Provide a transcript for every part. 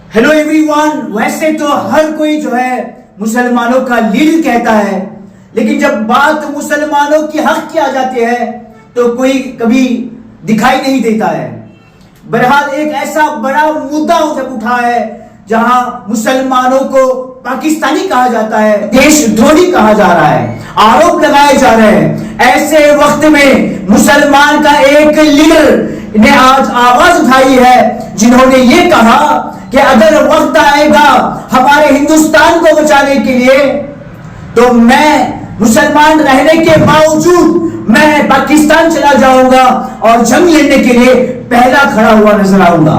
Hello everyone. वैसे तो हर कोई जो है मुसलमानों का लीडर कहता है, लेकिन जब बात मुसलमानों की हक की आ जाती है तो कोई कभी दिखाई नहीं देता है। बहरहाल एक ऐसा बड़ा मुद्दा जब उठा है जहां मुसलमानों को पाकिस्तानी कहा जाता है, देशद्रोही कहा जा रहा है, आरोप लगाए जा रहे हैं। ऐसे वक्त में मुसलमान का एक लीडर ने आज आवाज उठाई है, जिन्होंने ये कहा कि अगर वक्त आएगा हमारे हिंदुस्तान को बचाने के लिए तो मैं मुसलमान रहने के बावजूद मैं पाकिस्तान चला जाऊंगा और जंग लड़ने के लिए पहला खड़ा हुआ नजर आऊंगा।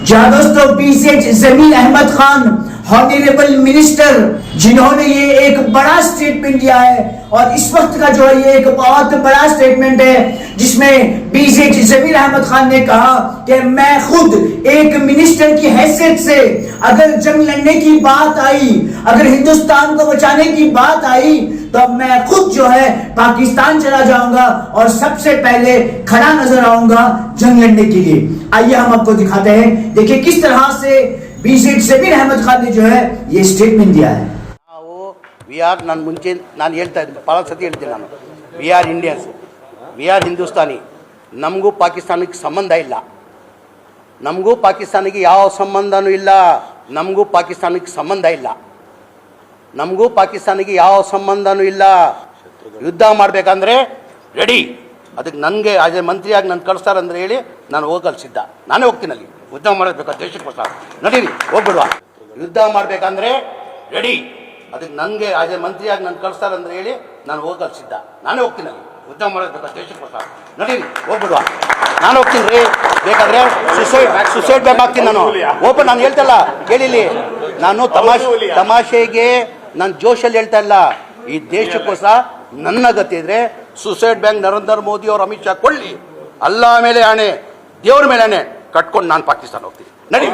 जहां दोस्तों पीसीएच जमीर अहमद खान हॉनरेबल मिनिस्टर, जिन्होंने ये एक बड़ा स्टेटमेंट दिया है और इस वक्त का जो है ये एक बहुत बड़ा स्टेटमेंट है, जिसमें पीसीएच जमीर अहमद खान ने कहा कि मैं खुद एक मिनिस्टर की हैसियत से अगर जंग लड़ने की बात आई, अगर हिंदुस्तान को बचाने की बात आई तो मैं खुद जो है पाकिस्तान चला जाऊंगा और सबसे पहले खड़ा नजर आऊंगा जंग लड़ने के लिए। आइए हम आपको दिखाते हैं, देखिए किस तरह से पीसीएच जमीर अहमद खान ने जो है ये स्टेटमेंट दिया है। ನಾನು ಮುಂಚೆ ನಾನು ಹೇಳ್ತಾ ಇದ್ದೆ, ಭಾಳ ಸತಿ ಹೇಳ್ತೀನಿ ನಾನು, we are Indians, we are Hindustani. ನಮಗೂ ಪಾಕಿಸ್ತಾನಕ್ಕೆ ಸಂಬಂಧ ಇಲ್ಲ, ನಮಗೂ ಪಾಕಿಸ್ತಾನಿಗೆ ಯಾವ ಸಂಬಂಧನೂ ಇಲ್ಲ, ನಮಗೂ ಪಾಕಿಸ್ತಾನಕ್ಕೆ ಸಂಬಂಧ ಇಲ್ಲ, ನಮಗೂ ಪಾಕಿಸ್ತಾನಿಗೆ ಯಾವ ಸಂಬಂಧನೂ ಇಲ್ಲ. ಯುದ್ಧ ಮಾಡಬೇಕಂದ್ರೆ ರೆಡಿ, ಅದಕ್ಕೆ ನನಗೆ ಆಸ್ ಎ ಮಂತ್ರಿಯಾಗಿ ನಾನು ಕಳಿಸ್ತಾರಂದ್ರೆ ಹೇಳಿ ನಾನು ಹೋಗಲು ಸಿದ್ಧ, ನಾನೇ ಹೋಗ್ತೀನಿ ಅಲ್ಲಿ. ಯುದ್ಧ ಮಾಡಬೇಕು ದೇಶಕ್ಕೋಸ್ಕರ, ನಡೀರಿ ಹೋಗ್ಬಿಡುವ. ಯುದ್ಧ ಮಾಡಬೇಕಂದ್ರೆ ರೆಡಿ, ಅದಕ್ಕೆ ನನಗೆ ಆಸ್ ಎ ಮಂತ್ರಿಯಾಗಿ ನಾನು ಕಳಿಸ್ತಾರಂದ್ರೆ ಹೇಳಿ ನಾನು ಹೋಗಲು ಸಿದ್ಧ, ನಾನೇ ಹೋಗ್ತೀನಿ ಅಲ್ಲಿ. ಯುದ್ಧ ಮಾಡಬೇಕು ದೇಶಕ್ಕೋಸ್ಕರ, ನಡೀರಿ ಹೋಗ್ಬಿಡುವ. ನಾನು ಹೋಗ್ತೀನಿ ರೀ, ಬೇಕಾದ್ರೆ ಸುಸೈಡ್ ಬ್ಯಾಕ್ ಆಗ್ತೀನಿ ನಾನು. ಓಪನ್ ನಾನು ಹೇಳ್ತಲ್ಲ, ಕೇಳಿಲಿ, ನಾನು ತಮಾಷೆಗೆ ನಾನು ಜೋಶಲ್ಲಿ ಹೇಳ್ತಾ ಇಲ್ಲ. ಈ ದೇಶಕ್ಕೋಸ್ಕರ ನನ್ನ ಗತಿ ಇದ್ರೆ ಸುಸೈಡ್ ಬ್ಯಾಂಕ್ ನರೇಂದ್ರ ಮೋದಿ ಅವರು ಅಮಿತ್ ಶಾ ಕೊಳ್ಳಿ, ಅಲ್ಲ ಮೇಲೆ ಆಣೆ, ದೇವ್ರ ಮೇಲೆ ಆಣೆ ಕಟ್ಕೊಂಡು ನಾನು ಪಾಕಿಸ್ತಾನ ಹೋಗ್ತೀನಿ, ನಡಿ.